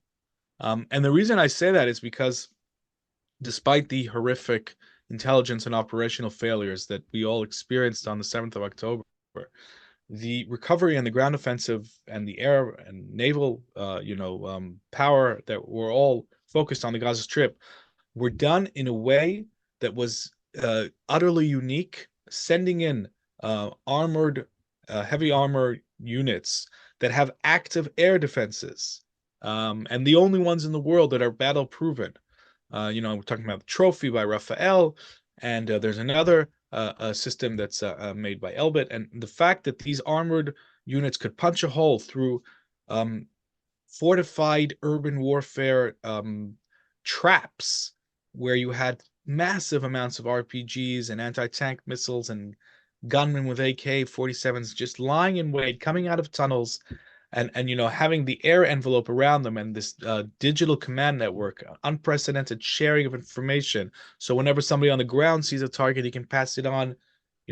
[SPEAKER 3] And the reason I say that is because, despite the horrific intelligence and operational failures that we all experienced on the 7th of October, the recovery and the ground offensive and the air and naval, power that were all focused on the Gaza Strip were done in a way that was utterly unique, sending in armored, heavy armor units that have active air defenses, and the only ones in the world that are battle proven. We're talking about the Trophy by Rafael, and there's another system that's made by Elbit. And the fact that these armored units could punch a hole through fortified urban warfare traps, where you had massive amounts of RPGs and anti-tank missiles and gunmen with AK-47s just lying in wait, coming out of tunnels, and having the air envelope around them, and this digital command network, unprecedented sharing of information. So whenever somebody on the ground sees a target, he can pass it on,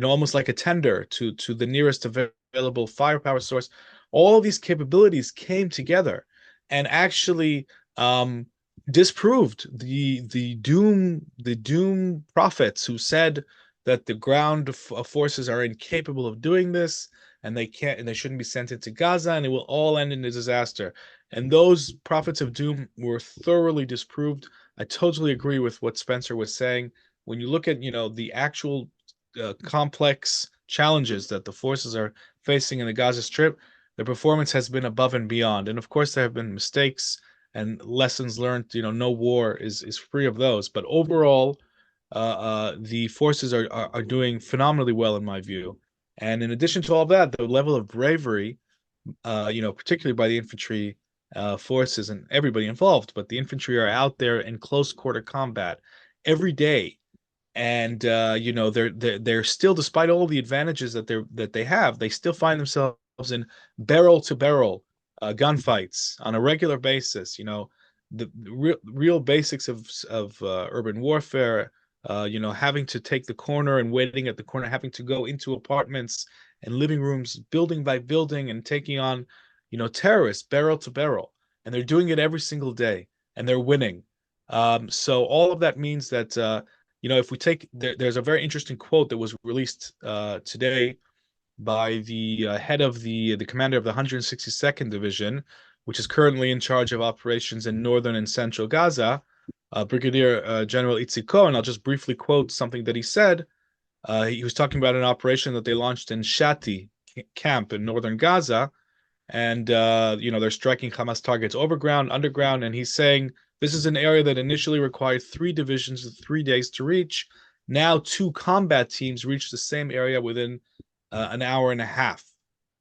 [SPEAKER 3] almost like a tender to the nearest available firepower source. All of these capabilities came together and actually disproved the doom prophets who said that the ground forces are incapable of doing this, and they can't, and they shouldn't be sent into Gaza, and it will all end in a disaster. And those prophets of doom were thoroughly disproved. I totally agree with what Spencer was saying. When you look at the actual complex challenges that the forces are facing in the Gaza Strip, the performance has been above and beyond. And of course, there have been mistakes and lessons learned. No war is free of those. But overall, the forces are doing phenomenally well, in my view. And in addition to all that, the level of bravery, particularly by the infantry forces and everybody involved, but the infantry are out there in close quarter combat every day, and they're still, despite all the advantages that they have, they still find themselves in barrel to barrel gunfights on a regular basis. The real basics of urban warfare. Having to take the corner and waiting at the corner, having to go into apartments and living rooms, building by building, and taking on, terrorists barrel to barrel. And they're doing it every single day, and they're winning. So all of that means that, if we take, there's a very interesting quote that was released today by the head of the commander of the 162nd Division, which is currently in charge of operations in northern and central Gaza, Brigadier General Itziko, and I'll just briefly quote something that he said. He was talking about an operation that they launched in Shati camp in northern Gaza, and they're striking Hamas targets overground, underground, and he's saying this is an area that initially required 3 divisions of 3 days to reach. Now 2 combat teams reach the same area within an hour and a half,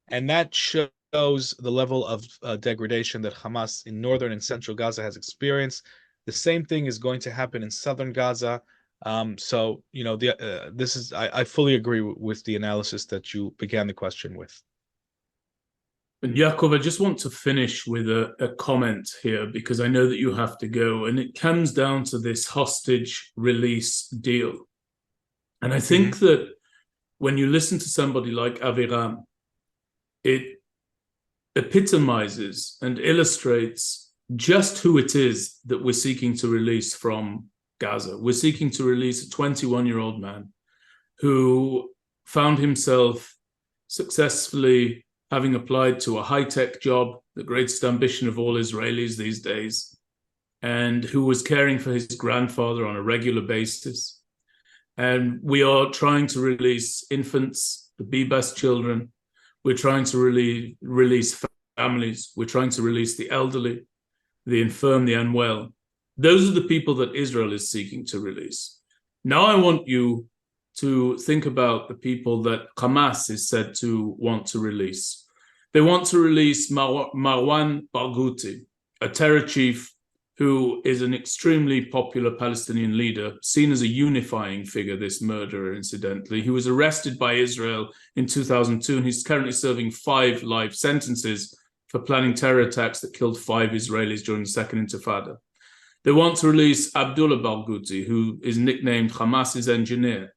[SPEAKER 3] and that shows the level of degradation that Hamas in northern and central Gaza has experienced. The same thing is going to happen in southern Gaza. This is, I fully agree with the analysis that you began the question with.
[SPEAKER 1] And Yaakov, I just want to finish with a comment here, because I know that you have to go, and it comes down to this hostage release deal. And I think that when you listen to somebody like Aviram, it epitomizes and illustrates just who it is that we're seeking to release from Gaza. We're seeking to release a 21-year-old man who found himself successfully having applied to a high-tech job, the greatest ambition of all Israelis these days, and who was caring for his grandfather on a regular basis. And we are trying to release infants, the Bibas children. We're trying to release families. We're trying to release the elderly, the infirm, the unwell. Those are the people that Israel is seeking to release. Now I want you to think about the people that Hamas is said to want to release. They want to release Marwan Barghouti, a terror chief who is an extremely popular Palestinian leader, seen as a unifying figure, this murderer, incidentally. He was arrested by Israel in 2002, and he's currently serving 5 life sentences for planning terror attacks that killed 5 Israelis during the Second Intifada. They want to release Abdullah Barghouti, who is nicknamed Hamas's engineer.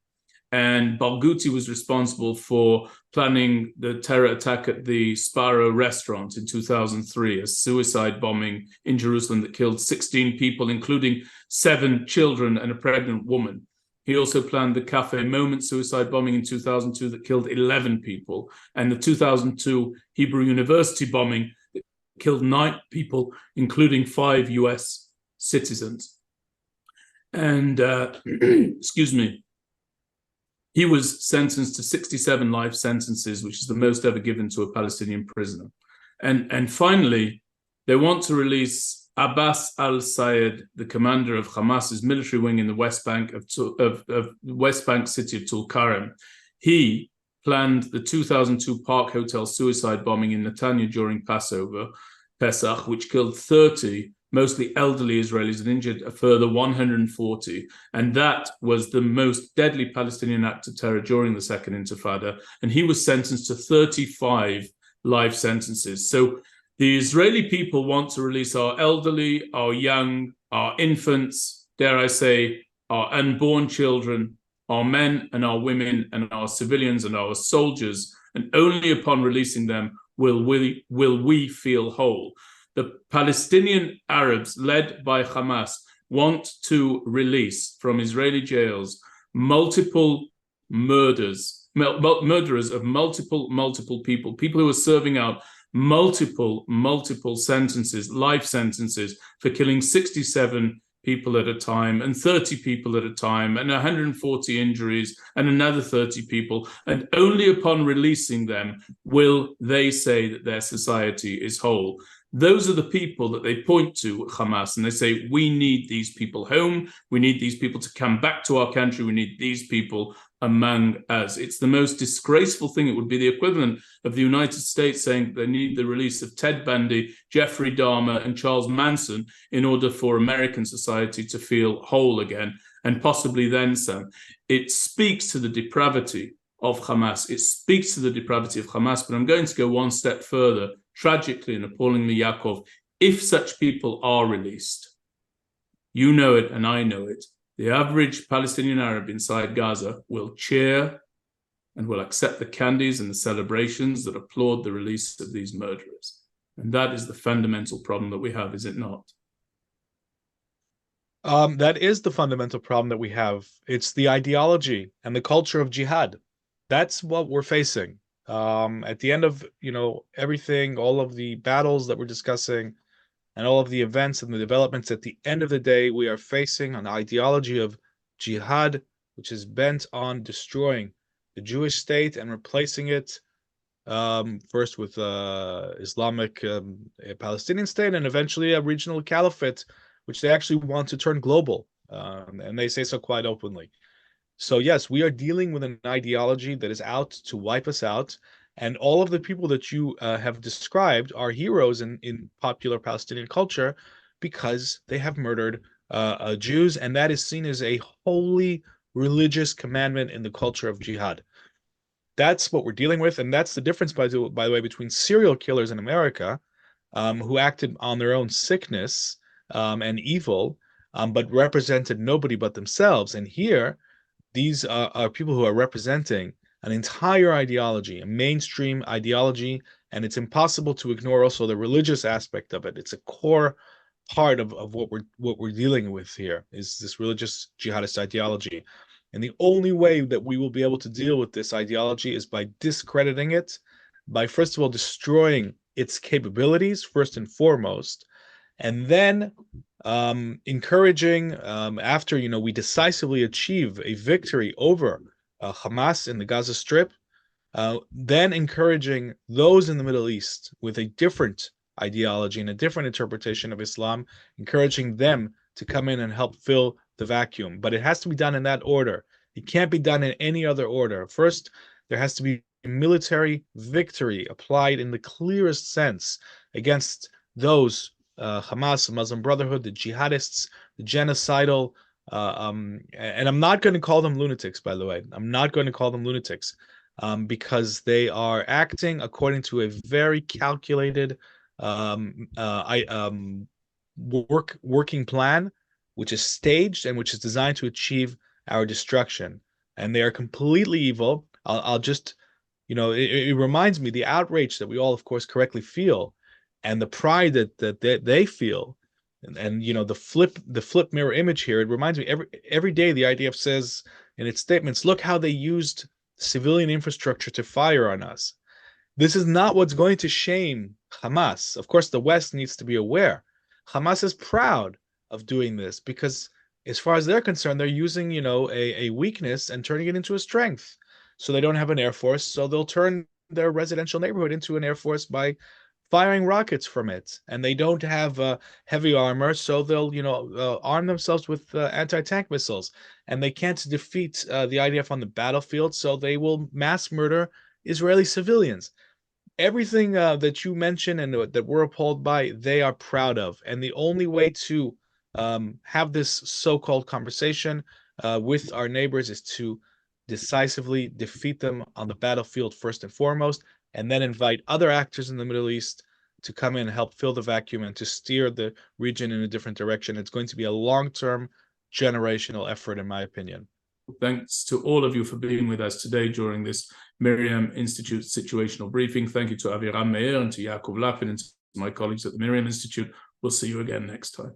[SPEAKER 1] And Barghouti was responsible for planning the terror attack at the Sparrow restaurant in 2003, a suicide bombing in Jerusalem that killed 16 people, including 7 children and a pregnant woman. He also planned the Cafe Moment suicide bombing in 2002 that killed 11 people, and the 2002 Hebrew University bombing that killed 9 people, including 5 US citizens. And, excuse me, he was sentenced to 67 life sentences, which is the most ever given to a Palestinian prisoner. And finally, they want to release Abbas al-Sayed, the commander of Hamas's military wing in the West Bank West Bank city of Tulkarem. He planned the 2002 Park Hotel suicide bombing in Netanya during Pesach, which killed 30 mostly elderly Israelis and injured a further 140. And that was the most deadly Palestinian act of terror during the Second Intifada. And he was sentenced to 35 life sentences. So the Israeli people want to release our elderly, our young, our infants, dare I say, our unborn children, our men and our women and our civilians and our soldiers. And only upon releasing them will we feel whole. The Palestinian Arabs, led by Hamas, want to release from Israeli jails multiple murderers of multiple people who are serving out multiple sentences, life sentences, for killing 67 people at a time and 30 people at a time and 140 injuries and another 30 people. And only upon releasing them will they say that their society is whole. Those are the people that they point to, Hamas, and they say, we need these people home. We need these people to come back to our country. We need these people among us. It's the most disgraceful thing. It would be the equivalent of the United States saying they need the release of Ted Bundy, Jeffrey Dahmer, and Charles Manson in order for American society to feel whole again, and possibly then some. It speaks to the depravity of Hamas. It speaks to the depravity of Hamas, but I'm going to go one step further. Tragically and appallingly, Yaakov, if such people are released, you know it and I know it, the average Palestinian Arab inside Gaza will cheer and will accept the candies and the celebrations that applaud the release of these murderers. And that is the fundamental problem that we have, is it not?
[SPEAKER 3] That is the fundamental problem that we have. It's the ideology and the culture of jihad. That's what we're facing. At the end of, everything, all of the battles that we're discussing and all of the events and the developments, at the end of the day, we are facing an ideology of jihad, which is bent on destroying the Jewish state and replacing it first with Islamic Palestinian state and eventually a regional caliphate, which they actually want to turn global. And they say so quite openly. So yes, we are dealing with an ideology that is out to wipe us out. And all of the people that you have described are heroes in popular Palestinian culture because they have murdered Jews. And that is seen as a holy religious commandment in the culture of jihad. That's what we're dealing with. And that's the difference, by the way, between serial killers in America who acted on their own sickness and evil, but represented nobody but themselves. And here, these are people who are representing an entire ideology, a mainstream ideology, and it's impossible to ignore also the religious aspect of it. It's a core part of what we're dealing with here, is this religious jihadist ideology. And the only way that we will be able to deal with this ideology is by discrediting it, by first of all destroying its capabilities, first and foremost, and then encouraging, after we decisively achieve a victory over Hamas in the Gaza Strip, then encouraging those in the Middle East with a different ideology and a different interpretation of Islam, encouraging them to come in and help fill the vacuum. But it has to be done in that order. It can't be done in any other order. First, there has to be military victory applied in the clearest sense against those Hamas, the Muslim Brotherhood, the jihadists, the genocidal, and I'm not going to call them lunatics, by the way. I'm not going to call them lunatics because they are acting according to a very calculated working plan, which is staged and which is designed to achieve our destruction. And they are completely evil. I'll just, it reminds me the outrage that we all, of course, correctly feel, and the pride that they feel, and the flip mirror image here. It reminds me every day the IDF says in its statements, look how they used civilian infrastructure to fire on us. This is not what's going to shame Hamas. Of course, the West needs to be aware. Hamas is proud of doing this because, as far as they're concerned, they're using, a weakness and turning it into a strength. So they don't have an air force, so they'll turn their residential neighborhood into an air force by firing rockets from it. And they don't have heavy armor, so they'll arm themselves with anti-tank missiles. And they can't defeat the IDF on the battlefield, so they will mass murder Israeli civilians. Everything that you mentioned and that we're appalled by, they are proud of. And the only way to have this so-called conversation with our neighbors is to decisively defeat them on the battlefield first and foremost, and then invite other actors in the Middle East to come in and help fill the vacuum and to steer the region in a different direction. It's going to be a long-term, generational effort, in my opinion.
[SPEAKER 1] Thanks to all of you for being with us today during this Meir-Jan Institute situational briefing. Thank you to Aviram Meir and to Yaakov Lappin and to my colleagues at the Meir-Jan Institute. We'll see you again next time.